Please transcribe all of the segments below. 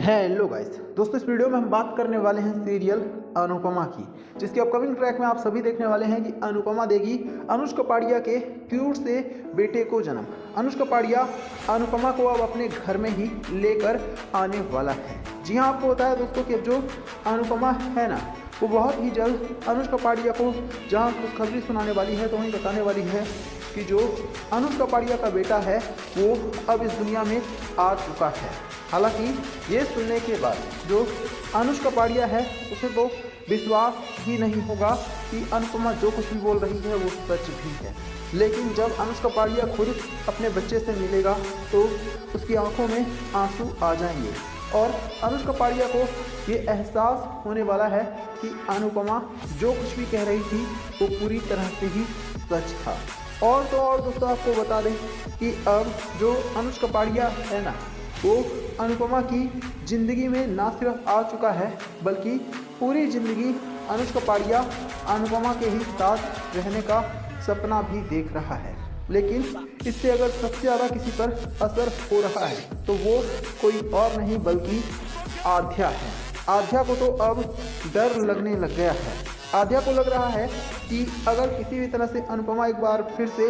Hello guys दोस्तों, इस video में हम बात करने वाले हैं सीरियल अनुपमा की, जिसके अपकमिंग ट्रैक में आप सभी देखने वाले हैं कि अनुपमा देगी अनुष कपाड़िया के क्यूट से बेटे को जन्म। अनुष कपाड़िया अनुपमा को अब अपने घर में ही लेकर आने वाला है। जी हाँ, आपको बताया दोस्तों कि अब जो अनुपमा है ना, वो बहुत ही जल्द अनुष कपाड़िया को जहाँ खुशखबरी सुनाने वाली है तो वहीं बताने वाली है कि जो अनुष कपाड़िया का बेटा है वो अब इस दुनिया में आ चुका है। हालांकि ये सुनने के बाद जो अनुष कपाड़िया है उसे तो विश्वास ही नहीं होगा कि अनुपमा जो कुछ भी बोल रही है वो सच भी है। लेकिन जब अनुष कपाड़िया खुद अपने बच्चे से मिलेगा तो उसकी आंखों में आंसू आ जाएंगे और अनुष कपाड़िया को ये एहसास होने वाला है कि अनुपमा जो कुछ भी कह रही थी वो पूरी तरह से ही सच था। और तो और दोस्तों, आपको बता दें कि अब जो अनुष कपाड़िया है ना, वो अनुपमा की ज़िंदगी में ना सिर्फ आ चुका है बल्कि पूरी ज़िंदगी अनुष कपाड़िया अनुपमा के ही साथ रहने का सपना भी देख रहा है। लेकिन इससे अगर सबसे ज़्यादा किसी पर असर हो रहा है तो वो कोई और नहीं बल्कि आध्या है। आध्या को तो अब डर लगने लग गया है। आध्या को लग रहा है कि अगर किसी भी तरह से अनुपमा एक बार फिर से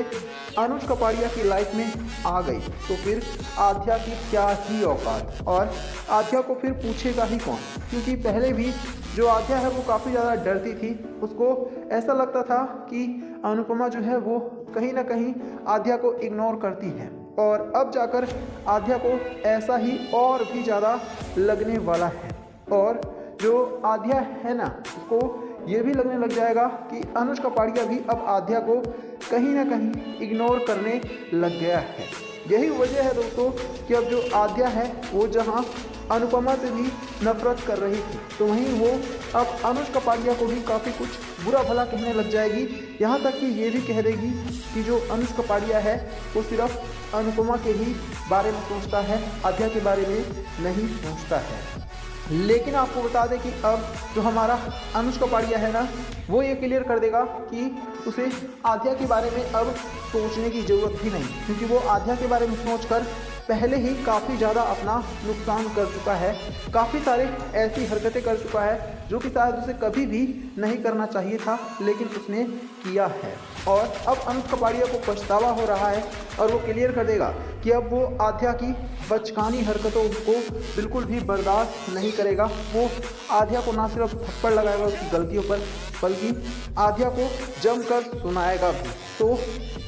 अनुष कपाड़िया की लाइफ में आ गई तो फिर आध्या की क्या ही औकात, और आध्या को फिर पूछेगा ही कौन। क्योंकि पहले भी जो आध्या है वो काफ़ी ज़्यादा डरती थी। उसको ऐसा लगता था कि अनुपमा जो है वो कहीं ना कहीं आध्या को इग्नोर करती है, और अब जाकर आध्या को ऐसा ही और भी ज़्यादा लगने वाला है। और जो आध्या है ना, उसको ये भी लगने लग जाएगा कि अनुष कपाड़िया भी अब आध्या को कहीं ना कहीं इग्नोर करने लग गया है। यही वजह है दोस्तों कि अब जो आध्या है वो जहां अनुपमा से भी नफरत कर रही थी तो वहीं वो अब अनुष कपाड़िया को भी काफ़ी कुछ बुरा भला कहने लग जाएगी। यहाँ तक कि ये भी कह देगी कि जो अनुष कपाड़िया है वो सिर्फ अनुपमा के ही बारे में सोचता है, आध्या के बारे में नहीं सोचता है। लेकिन आपको बता दें कि अब जो हमारा अनुष कपाड़िया है ना, वो ये क्लियर कर देगा कि उसे आध्या के बारे में अब सोचने की ज़रूरत ही नहीं, क्योंकि वो आध्या के बारे में सोचकर पहले ही काफ़ी ज़्यादा अपना नुकसान कर चुका है। काफ़ी सारे ऐसी हरकतें कर चुका है जो कि शायद उसे कभी भी नहीं करना चाहिए था, लेकिन उसने किया है। और अब अनुष कपाड़िया को पछतावा हो रहा है और वो क्लियर कर देगा कि अब वो आध्या की बचकानी हरकतों को बिल्कुल भी बर्दाश्त नहीं करेगा। वो आध्या को ना सिर्फ थप्पड़ लगाएगा उसकी गलतियों पर, बल्कि आध्या को जमकर सुनाएगा भी। तो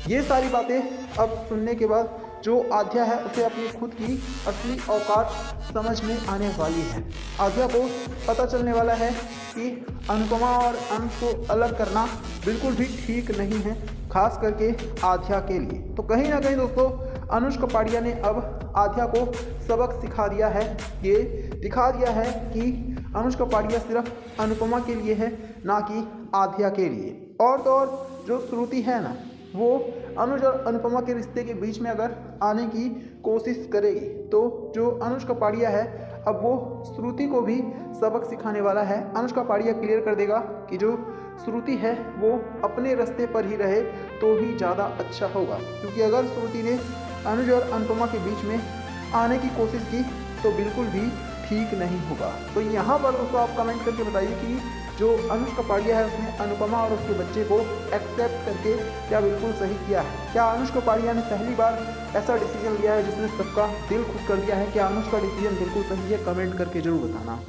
ये सारी बातें अब सुनने के बाद जो आध्या है उसे अपनी खुद की असली औकात समझ में आने वाली है। आध्या को पता चलने वाला है कि अनुपमा और अनुष को अलग करना बिल्कुल भी ठीक नहीं है, खास करके आध्या के लिए। तो कहीं ना कहीं दोस्तों, अनुष कपाड़िया ने अब आध्या को सबक सिखा दिया है। ये दिखा दिया है कि अनुष कपाड़िया सिर्फ अनुपमा के लिए है, ना कि आध्या के लिए। और तो और जो श्रुति है ना, वो अनुज और अनुपमा के रिश्ते के बीच में अगर आने की कोशिश करेगी तो जो अनुष कपाड़िया है अब वो श्रुति को भी सबक सिखाने वाला है। अनुष कपाड़िया क्लियर कर देगा कि जो श्रुति है वो अपने रास्ते पर ही रहे तो ही ज़्यादा अच्छा होगा, क्योंकि अगर श्रुति ने अनुज और अनुपमा के बीच में आने की कोशिश की तो बिल्कुल भी ठीक नहीं होगा। तो यहाँ पर दोस्तों आप कमेंट करके बताइए कि जो अनुष कपाड़िया है उसने अनुपमा और उसके बच्चे को एक्सेप्ट करके क्या बिल्कुल सही किया है? क्या अनुष कपाड़िया ने पहली बार ऐसा डिसीजन लिया है जिसने सबका दिल खुश कर दिया है? क्या अनुष का डिसीजन बिल्कुल सही है? कमेंट करके जरूर बताना।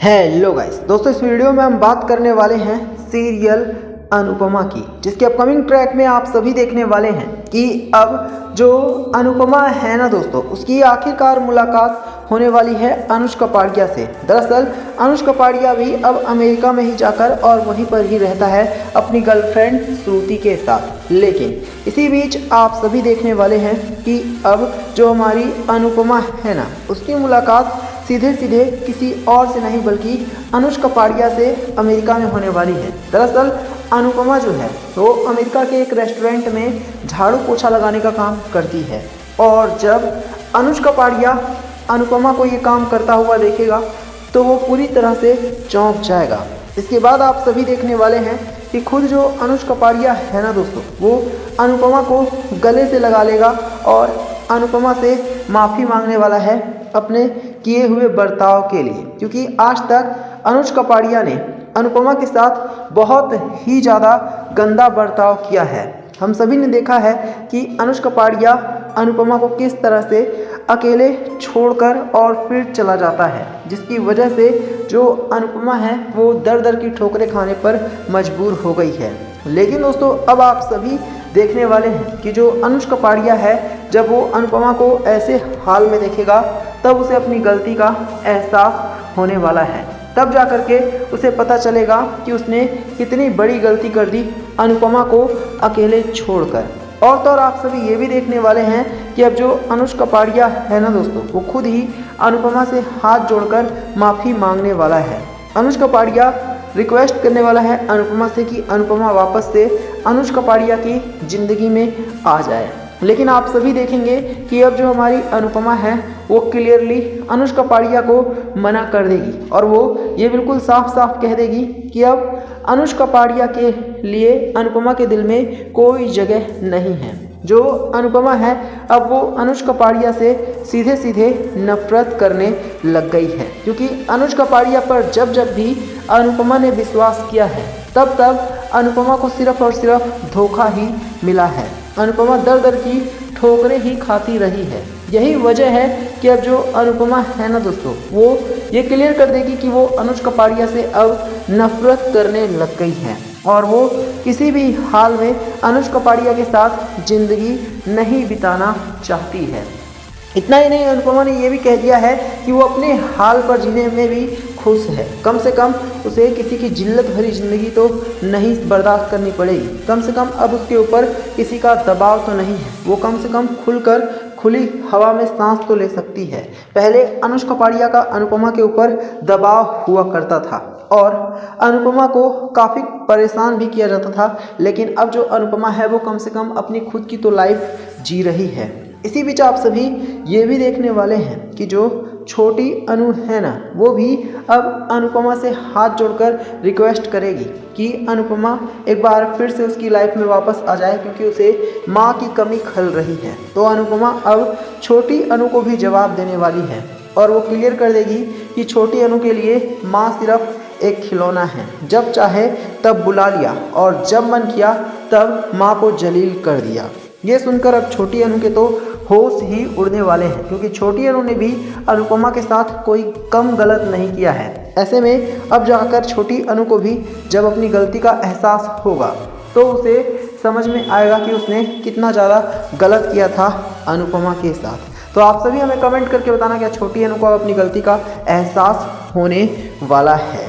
हेलो गाइस दोस्तों, इस वीडियो में हम बात करने वाले हैं सीरियल अनुपमा की, जिसके अपकमिंग ट्रैक में आप सभी देखने वाले हैं कि अब जो अनुपमा है ना दोस्तों, उसकी आखिरकार मुलाकात होने वाली है अनुष कपाड़िया से। दरअसल अनुष कपाड़िया भी अब अमेरिका में ही जाकर और वहीं पर ही रहता है अपनी गर्लफ्रेंड श्रुति के साथ। लेकिन इसी बीच आप सभी देखने वाले हैं कि अब जो हमारी अनुपमा है ना, उसकी मुलाकात सीधे सीधे किसी और से नहीं बल्कि अनुष कपाड़िया से अमेरिका में होने वाली है। दरअसल अनुपमा जो है वो अमेरिका के एक रेस्टोरेंट में झाड़ू पोछा लगाने का काम करती है, और जब अनुष कपाड़िया अनुपमा को ये काम करता हुआ देखेगा तो वो पूरी तरह से चौंक जाएगा। इसके बाद आप सभी देखने वाले हैं कि खुद जो अनुष कपाड़िया है ना दोस्तों, वो अनुपमा को गले से लगा लेगा और अनुपमा से माफ़ी मांगने वाला है अपने किए हुए बर्ताव के लिए, क्योंकि आज तक अनुज कपाड़िया ने अनुपमा के साथ बहुत ही ज़्यादा गंदा बर्ताव किया है। हम सभी ने देखा है कि अनुज कपाड़िया अनुपमा को किस तरह से अकेले छोड़कर और फिर चला जाता है, जिसकी वजह से जो अनुपमा है वो दर दर की ठोकरें खाने पर मजबूर हो गई है। लेकिन दोस्तों अब आप सभी देखने वाले हैं कि जो अनुज कपाड़िया है, जब वो अनुपमा को ऐसे हाल में देखेगा तब उसे अपनी गलती का एहसास होने वाला है। तब जा कर के उसे पता चलेगा कि उसने कितनी बड़ी गलती कर दी अनुपमा को अकेले छोड़कर। और तो और आप सभी ये भी देखने वाले हैं कि अब जो अनुज कपाड़िया है ना दोस्तों, वो खुद ही अनुपमा से हाथ जोड़कर माफ़ी मांगने वाला है। अनुज कपाड़िया रिक्वेस्ट करने वाला है अनुपमा से कि अनुपमा वापस से अनुज कपाड़िया की ज़िंदगी में आ जाए। लेकिन आप सभी देखेंगे कि अब जो हमारी अनुपमा है वो क्लियरली अनुज कपाड़िया को मना कर देगी और वो ये बिल्कुल साफ साफ कह देगी कि अब अनुज कपाड़िया के लिए अनुपमा के दिल में कोई जगह नहीं है। जो अनुपमा है अब वो अनुज कपाड़िया से सीधे सीधे नफरत करने लग गई है, क्योंकि अनुज कपाड़िया पर जब जब भी अनुपमा ने विश्वास किया है तब तब अनुपमा को सिर्फ और सिर्फ धोखा ही मिला है। अनुपमा दर दर की ठोकरें ही खाती रही है। यही वजह है कि अब जो अनुपमा है ना दोस्तों, वो ये क्लियर कर देगी कि वो अनुज कपाड़िया से अब नफरत करने लग गई है और वो किसी भी हाल में अनुज कपाड़िया के साथ ज़िंदगी नहीं बिताना चाहती है। इतना ही नहीं, अनुपमा ने ये भी कह दिया है कि वो अपने हाल पर जीने में भी खुश है। कम से कम उसे किसी की जिल्लत भरी ज़िंदगी तो नहीं बर्दाश्त करनी पड़ेगी। कम से कम अब उसके ऊपर किसी का दबाव तो नहीं है। वो कम से कम खुलकर खुली हवा में सांस तो ले सकती है। पहले अनुज कपाड़िया का अनुपमा के ऊपर दबाव हुआ करता था और अनुपमा को काफ़ी परेशान भी किया जाता था, लेकिन अब जो अनुपमा है वो कम से कम अपनी खुद की तो लाइफ जी रही है। इसी बीच आप सभी ये भी देखने वाले हैं कि जो छोटी अनु है ना, वो भी अब अनुपमा से हाथ जोड़कर रिक्वेस्ट करेगी कि अनुपमा एक बार फिर से उसकी लाइफ में वापस आ जाए, क्योंकि उसे माँ की कमी खल रही है। तो अनुपमा अब छोटी अनु को भी जवाब देने वाली है और वो क्लियर कर देगी कि छोटी अनु के लिए माँ सिर्फ एक खिलौना है। जब चाहे तब बुला लिया और जब मन किया तब माँ को जलील कर दिया। ये सुनकर अब छोटी अनु के तो होश ही उड़ने वाले हैं, क्योंकि छोटी अनु ने भी अनुपमा के साथ कोई कम गलत नहीं किया है। ऐसे में अब जाकर छोटी अनु को भी जब अपनी गलती का एहसास होगा तो उसे समझ में आएगा कि उसने कितना ज़्यादा गलत किया था अनुपमा के साथ। तो आप सभी हमें कमेंट करके बताना क्या छोटी अनु को अपनी गलती का एहसास होने वाला है।